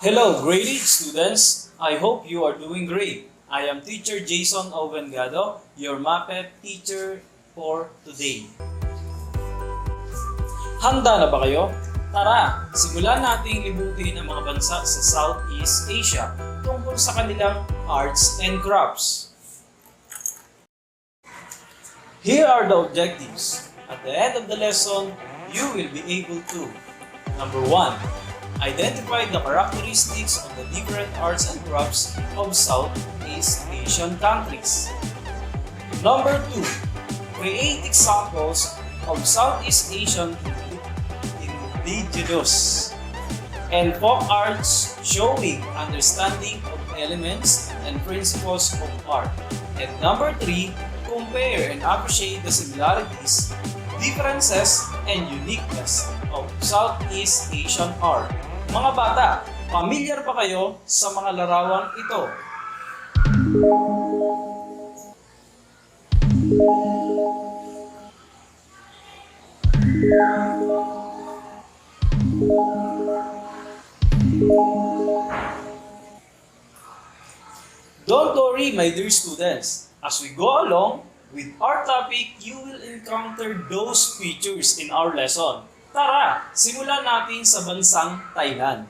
Hello, grade 8 students. I hope you are doing great. I am teacher Jason Ovengado, your MAPET teacher for today. Handa na ba kayo? Tara, simulan nating libutin ang mga bansa sa Southeast Asia tungkol sa kanilang arts and crafts. Here are the objectives. At the end of the lesson, you will be able to: Number 1. Identify the characteristics of the different arts and crafts of Southeast Asian countries. Number 2. Create examples of Southeast Asian indigenous and folk arts showing understanding of elements and principles of art. And number 3. Compare and appreciate the similarities, differences, and uniqueness of Southeast Asian art. Mga bata, pamilyar pa kayo sa mga larawang ito? Don't worry, my dear students. As we go along with our topic, you will encounter those features in our lesson. Tara, simulan natin sa bansang Thailand.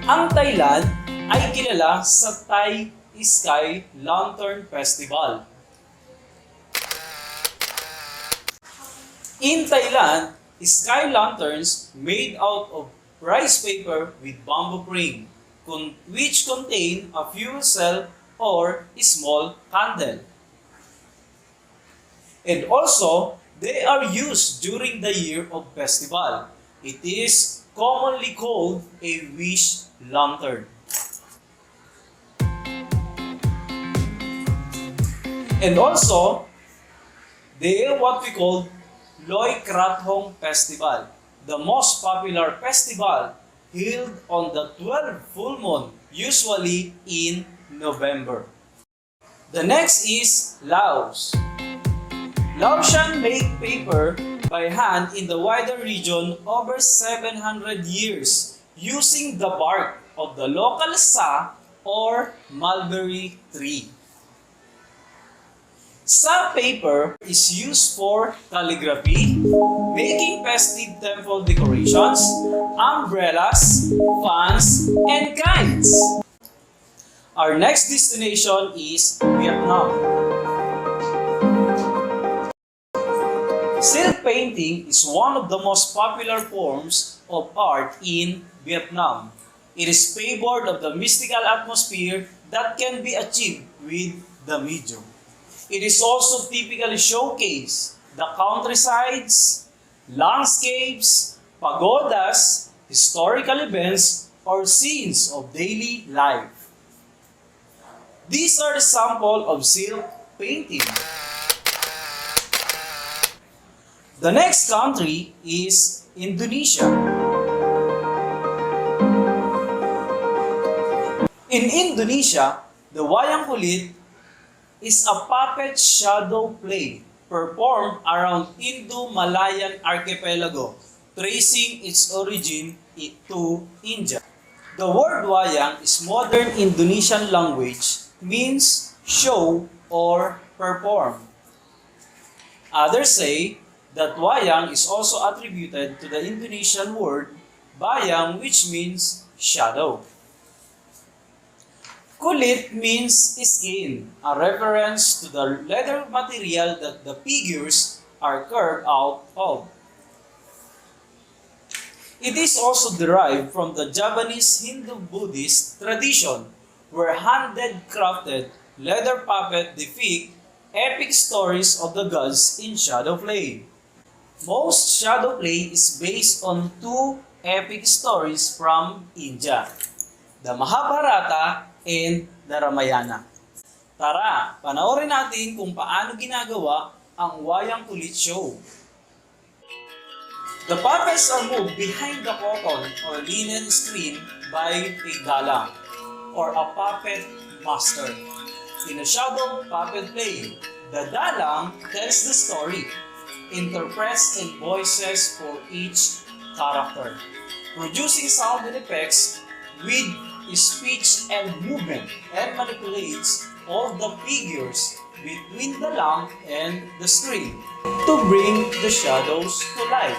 Ang Thailand ay kilala sa Thai Sky Lantern Festival. In Thailand, sky lanterns made out of rice paper with bamboo ring, which contain a fuel cell or a small candle. And also, they are used during the year of festival. It is commonly called a wish lantern. And also, they are what we call Loy Krathong Festival, the most popular festival held on the 12th full moon, usually in November. The next is Laos. Laotian make paper by hand in the wider region over 700 years using the bark of the local sa or mulberry tree. Sa paper is used for calligraphy, making festive temple decorations, umbrellas, fans, and kites. Our next destination is Vietnam. Silk painting is one of the most popular forms of art in Vietnam. It is favored of the mystical atmosphere that can be achieved with the medium. It is also typically showcase the countrysides, landscapes, pagodas, historical events, or scenes of daily life. These are the sample of silk painting. The next country is Indonesia. In Indonesia, the wayang kulit is a puppet shadow play performed around Indo-Malayan archipelago, tracing its origin to India. The word wayang is modern Indonesian language, means show or perform. Others say that wayang is also attributed to the Indonesian word bayang, which means shadow. Kulit means skin, a reference to the leather material that the figures are carved out of. It is also derived from the Japanese Hindu-Buddhist tradition, where handed-crafted leather puppets depict epic stories of the gods in shadow play. Most shadow play is based on two epic stories from India, the Mahabharata and the Ramayana. Tara, panoorin natin kung paano ginagawa ang wayang kulit show. The puppets are moved behind the cotton or linen screen by a dalang or a puppet master. In a shadow puppet play, the dalang tells the story, interprets and voices for each character, producing sound and effects with speech and movement, and manipulates all the figures between the lamp and the screen to bring the shadows to life.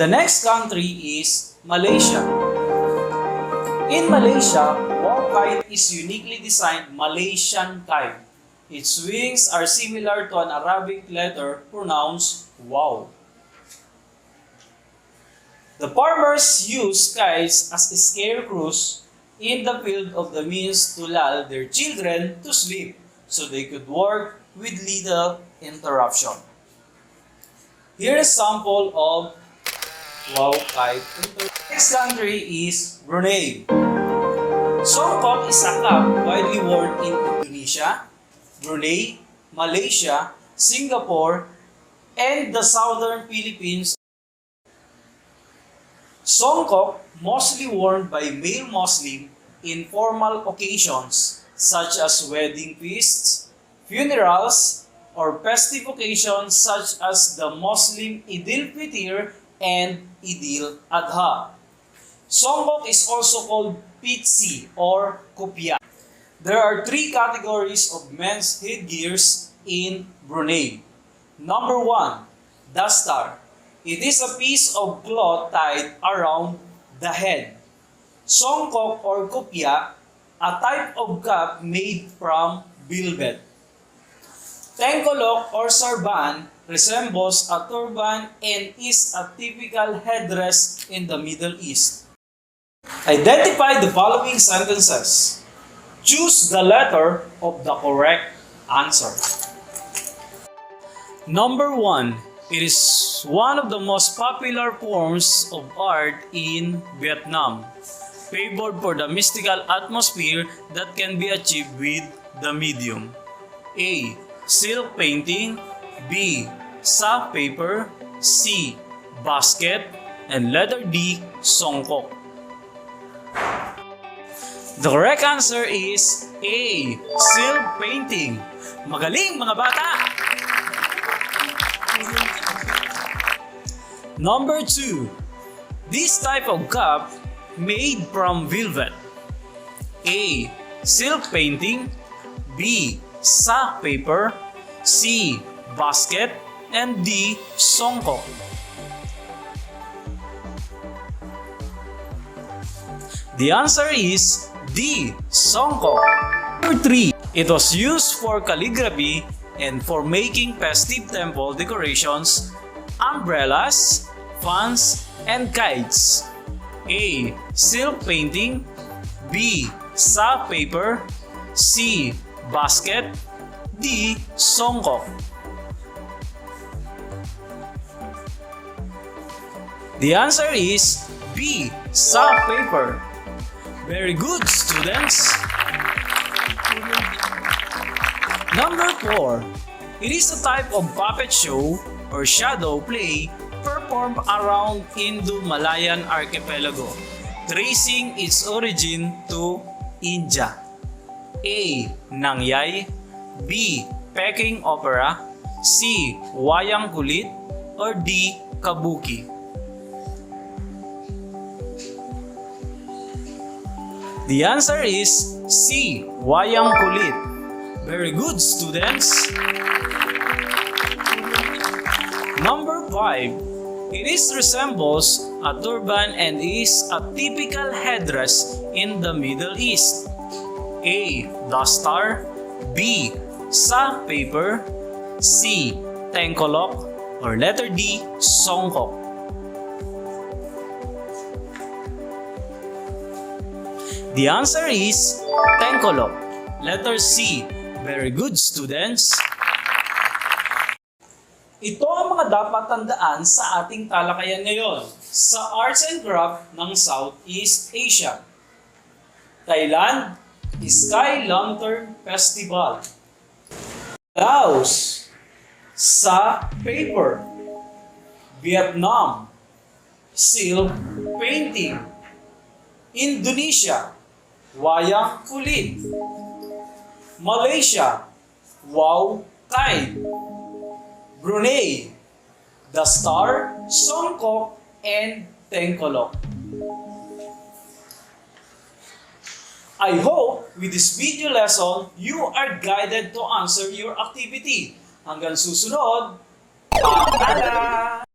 The next country is Malaysia. In Malaysia, wow kite is uniquely designed Malaysian kite. Its wings are similar to an Arabic letter pronounced wow. The farmers use kites as scarecrows in the field of the means to lull their children to sleep so they could work with little interruption. Here is a sample of wow kite. Next country is Brunei. Songkok is a cap widely worn in Indonesia, Brunei, Malaysia, Singapore, and the southern Philippines. Songkok mostly worn by male Muslim in formal occasions such as wedding feasts, funerals, or festive occasions such as the Muslim Idil Fitr and Idil Adha. Songkok is also called pitsi or kopya. There are three categories of men's headgears in Brunei. Number 1, dastar. It is a piece of cloth tied around the head. Songkok or kopya, a type of cap made from velvet. Tengkolok or sarban resembles a turban and is a typical headdress in the Middle East. Identify the following sentences. Choose the letter of the correct answer. Number 1. It is one of the most popular forms of art in Vietnam, favored for the mystical atmosphere that can be achieved with the medium. A. Silk painting. B. Sack paper. C. Basket. And letter D. Songkok. The correct answer is A. Silk painting. Magaling mga bata! Number 2. This type of cup made from velvet. A. Silk painting. B. Sack paper. C. Basket. And D. Songkok. The answer is D. Songkok. Number 3. It was used for calligraphy and for making festive temple decorations, umbrellas, fans, and kites. A. Silk painting. B. Sack paper. C. Basket. D. Songkok. The answer is B. Sack paper. Very good, students. Number 4. It is a type of puppet show or shadow play performed around Indo-Malayan archipelago, tracing its origin to India. A. Nangyay. B. Peking opera. C. Wayang kulit. Or D. Kabuki. The answer is C. Wayang kulit. Very good, students. Number 5. It resembles a turban and is a typical headdress in the Middle East. A. Dastar. B. Sack paper. C. Tengkolok. Or letter D. Songkok. The answer is Tengkolok. Letter C. Very good, students. Ito ang mga dapat tandaan sa ating talakayan ngayon sa Arts and Craft ng Southeast Asia. Thailand, Sky Lantern Festival. Laos, sa paper. Vietnam, silk painting. Indonesia, wayang kulit. Malaysia, wow tide. Brunei, the star, Songkok, and Tengkolok. I hope with this video lesson, you are guided to answer your activity. Hanggang susunod, paalam!